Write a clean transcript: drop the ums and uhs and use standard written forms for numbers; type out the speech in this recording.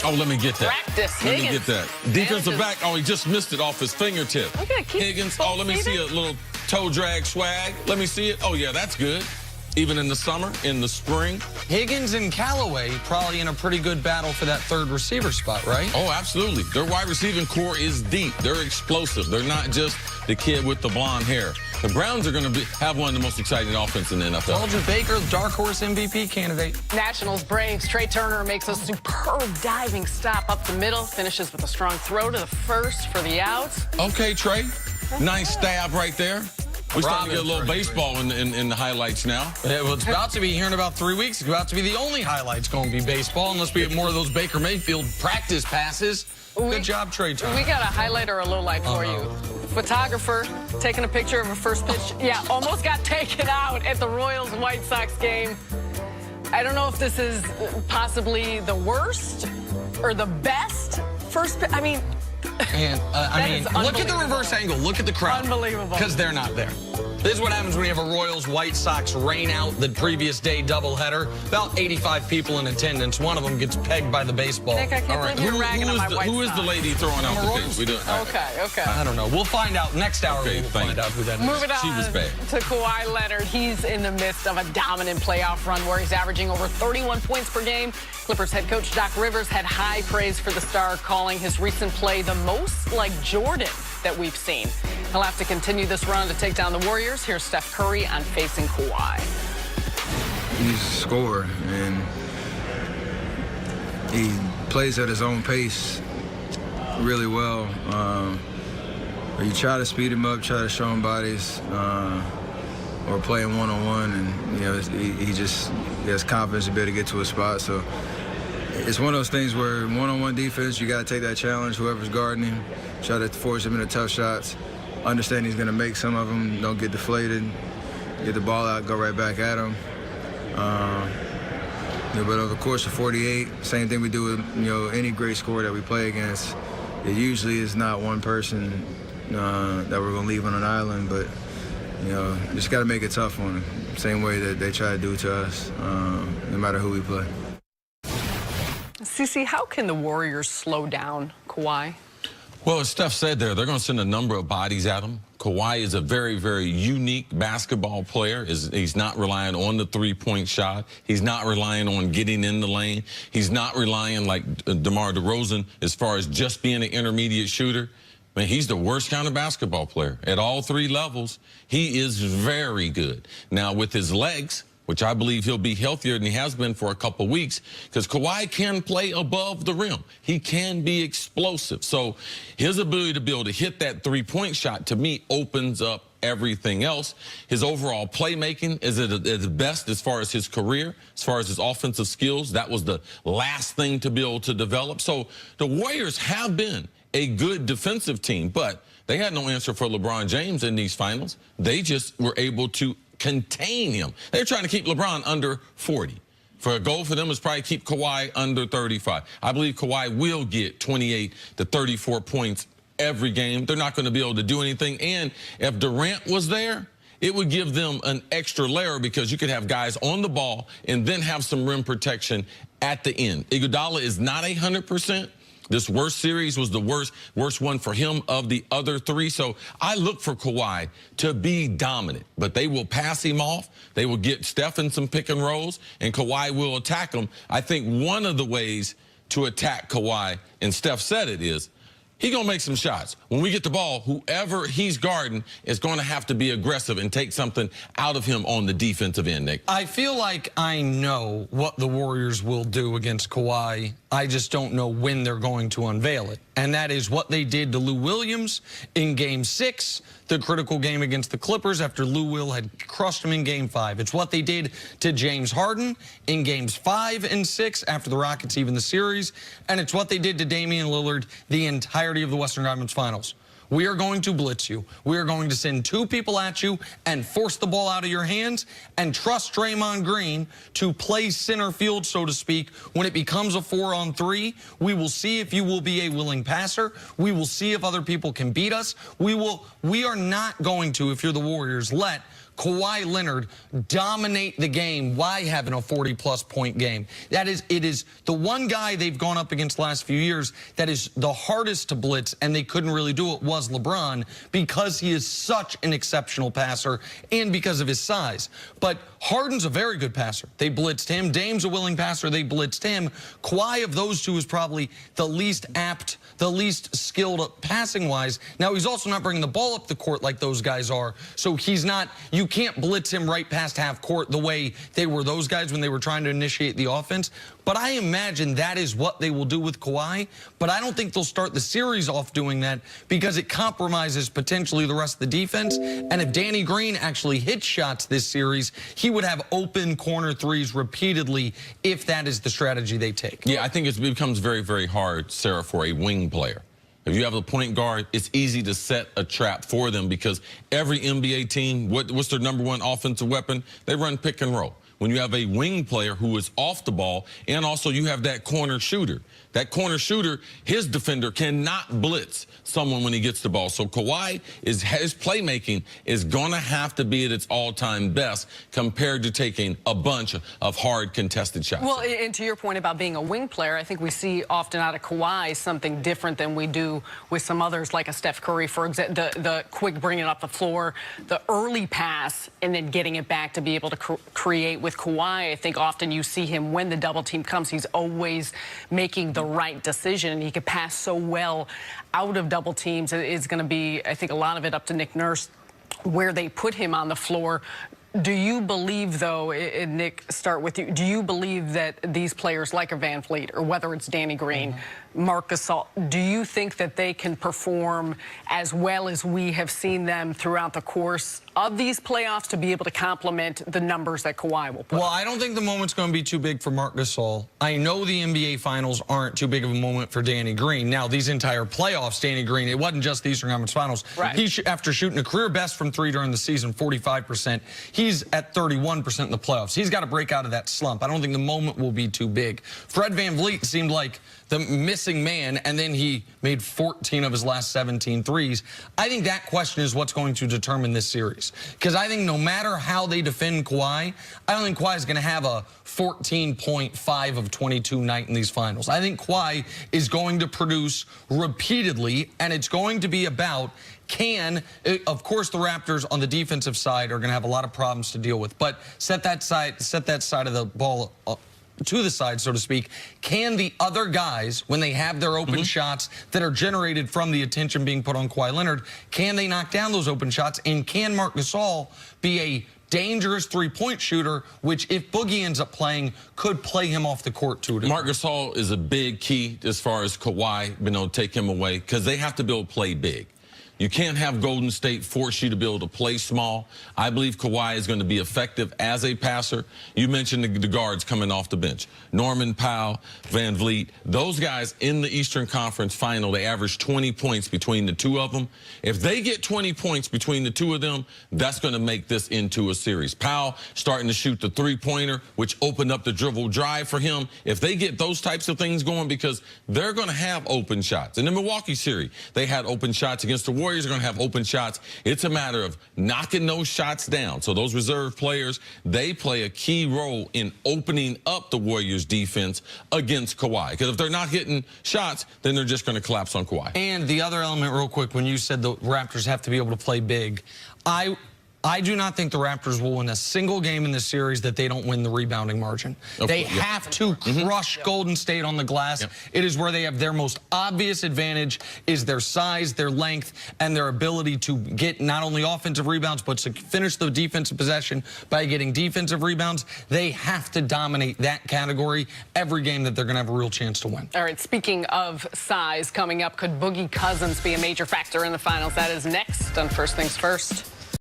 Oh, let me get that. Practice. Let me Higgins. get that. Defensive back. Oh, he just missed it off his fingertip. Okay, Higgins. Oh, let me see a little toe drag swag. Let me see it. Oh, yeah, that's good. Even in the summer, in the spring. Higgins and Callaway probably in a pretty good battle for that third receiver spot, right? Oh, absolutely. Their wide receiving core is deep. They're explosive. They're not just the kid with the blonde hair. The Browns are going to have one of the most exciting offense in the NFL. Aldridge Baker, dark horse MVP candidate. Nationals Braves. Trey Turner makes a superb diving stop up the middle, finishes with a strong throw to the first for the out. Okay, Trey. Nice stab right there. We're starting to get a little baseball in the highlights now. Yeah, well, it's about to be here in about 3 weeks. It's about to be the only highlights going to be baseball, unless we have more of those Baker Mayfield practice passes. Good job, Trey Turner. We got a highlight or a low light for you. Photographer taking a picture of a first pitch. Yeah, almost got taken out at the Royals-White Sox game. I don't know if this is possibly the worst or the best first pitch. I mean, look at the reverse angle. Look at the crowd. Unbelievable. Because they're not there. This is what happens when you have a Royals-White Sox rain out the previous day doubleheader. About 85 people in attendance. One of them gets pegged by the baseball. Nick, I can't believe you're ragging on my White Sox. Who is the lady throwing out the pitch? Okay. I don't know. We'll find out next hour. Okay, we'll find out who that is. Moving on She was bad. to Kawhi Leonard. He's in the midst of a dominant playoff run where he's averaging over 31 points per game. Clippers head coach Doc Rivers had high praise for the star, calling his recent play the most like Jordan that we've seen. He'll have to continue this run to take down the Warriors. Here's Steph Curry on facing Kawhi. He's a scorer, and he plays at his own pace really well. You try to speed him up, try to show him bodies, or play him one-on-one, and he has confidence to be able to get to a spot. So it's one of those things where one-on-one defense, you got to take that challenge, whoever's guarding him, try to force him into tough shots, understand he's going to make some of them, don't get deflated, get the ball out, go right back at him. But over the course of 48, same thing we do with any great scorer that we play against. It usually is not one person that we're going to leave on an island, but just got to make it tough on them. Same way that they try to do to us, no matter who we play. Cece, how can the Warriors slow down Kawhi? Well, as Steph said there, they're going to send a number of bodies at him. Kawhi is a very, very unique basketball player. He's not relying on the three-point shot. He's not relying on getting in the lane. He's not relying like DeMar DeRozan as far as just being an intermediate shooter. I mean, he's the worst kind of basketball player. At all three levels, he is very good. Now, with his legs, which I believe he'll be healthier than he has been for a couple weeks, because Kawhi can play above the rim. He can be explosive. So his ability to be able to hit that three-point shot, to me, opens up everything else. His overall playmaking is at its best as far as his career, as far as his offensive skills. That was the last thing to be able to develop. So the Warriors have been a good defensive team, but they had no answer for LeBron James in these finals. They just were able to contain him. They're trying to keep LeBron under 40. For a goal for them is probably keep Kawhi under 35. I believe Kawhi will get 28 to 34 points every game. They're not going to be able to do anything. And if Durant was there, it would give them an extra layer, because you could have guys on the ball and then have some rim protection at the end. Iguodala is not 100%. This worst series was the worst one for him of the other three. So I look for Kawhi to be dominant, but they will pass him off. They will get Steph in some pick and rolls, and Kawhi will attack him. I think one of the ways to attack Kawhi, and Steph said it, is he's going to make some shots. When we get the ball, whoever he's guarding is going to have to be aggressive and take something out of him on the defensive end, Nick. I feel like I know what the Warriors will do against Kawhi. I just don't know when they're going to unveil it. And that is what they did to Lou Williams in Game 6, the critical game against the Clippers after Lou Will had crushed him in Game 5. It's what they did to James Harden in Games 5 and 6 after the Rockets even the series. And it's what they did to Damian Lillard the entirety of the Western Conference Finals. We are going to blitz you. We are going to send two people at you and force the ball out of your hands and trust Draymond Green to play center field, so to speak. When it becomes a 4-on-3, we will see if you will be a willing passer. We will see if other people can beat us. We are not going to, if you're the Warriors, let Kawhi Leonard dominate the game while having a 40-plus point game. It is the one guy they've gone up against the last few years that is the hardest to blitz, and they couldn't really do it, was LeBron, because he is such an exceptional passer and because of his size. But Harden's a very good passer. They blitzed him. Dame's a willing passer. They blitzed him. Kawhi, of those two, is probably the least apt, the least skilled passing-wise. Now, he's also not bringing the ball up the court like those guys are, so he's not, you can't blitz him right past half court the way they were those guys when they were trying to initiate the offense. But I imagine that is what they will do with Kawhi, but I don't think they'll start the series off doing that because it compromises potentially the rest of the defense. And if Danny Green actually hits shots this series, he would have open corner threes repeatedly if that is the strategy they take. Yeah, I think it becomes very, very hard, Sarah, for a wing player. If you have a point guard, it's easy to set a trap for them because every NBA team, what's their number one offensive weapon? They run pick and roll. When you have a wing player who is off the ball, and also you have that corner shooter. That corner shooter, his defender cannot blitz someone when he gets the ball. So Kawhi, his playmaking is going to have to be at its all-time best compared to taking a bunch of hard contested shots. Well, and to your point about being a wing player, I think we see often out of Kawhi something different than we do with some others, like a Steph Curry, for example, the quick bringing up the floor, the early pass, and then getting it back to be able to create. With Kawhi, I think often you see him when the double team comes, he's always making the right decision, and he could pass so well out of double teams. It's going to be, I think, a lot of it up to Nick Nurse where they put him on the floor. Do you believe, though, and Nick, start with you, do you believe that these players like a Van Vliet, or whether it's Danny Green, Marc Gasol, do you think that they can perform as well as we have seen them throughout the course of these playoffs to be able to complement the numbers that Kawhi will put? Well, I don't think the moment's going to be too big for Marc Gasol. I know the NBA Finals aren't too big of a moment for Danny Green. Now, these entire playoffs, Danny Green, it wasn't just the Eastern Conference Finals. Right. He, after shooting a career best from three during the season, 45%, he's at 31% in the playoffs. He's got to break out of that slump. I don't think the moment will be too big. Fred Van Vliet seemed like the missing man, and then he made 14 of his last 17 threes. I think that question is what's going to determine this series. Because I think no matter how they defend Kawhi, I don't think Kawhi is going to have a 14.5 of 22 night in these finals. I think Kawhi is going to produce repeatedly, and it's going to be about of course, the Raptors on the defensive side are going to have a lot of problems to deal with, but set that side of the ball to the side, so to speak. Can the other guys, when they have their open shots that are generated from the attention being put on Kawhi Leonard, can they knock down those open shots? And can Marc Gasol be a dangerous three-point shooter, which, if Boogie ends up playing, could play him off the court too? Marc Gasol is a big key as far as Kawhi being able to take him away, because they have to be able to play big. You can't have Golden State force you to be able to play small. I believe Kawhi is going to be effective as a passer. You mentioned the guards coming off the bench. Norman Powell, Van Vliet, those guys in the Eastern Conference Final, they average 20 points between the two of them. If they get 20 points between the two of them, that's going to make this into a series. Powell starting to shoot the three-pointer, which opened up the dribble drive for him. If they get those types of things going, because they're going to have open shots. In the Milwaukee series, they had open shots against the Warriors. Are going to have open shots. It's a matter of knocking those shots down. So those reserve players, they play a key role in opening up the Warriors defense against Kawhi. Because if they're not hitting shots, then they're just going to collapse on Kawhi. And the other element, real quick, when you said the Raptors have to be able to play big, I do not think the Raptors will win a single game in this series that they don't win the rebounding margin. They have to crush Golden State on the glass. It is where they have their most obvious advantage, is their size, their length, and their ability to get not only offensive rebounds, but to finish the defensive possession by getting defensive rebounds. They have to dominate that category every game that they're going to have a real chance to win. All right, speaking of size coming up, could Boogie Cousins be a major factor in the finals? That is next on First Things First.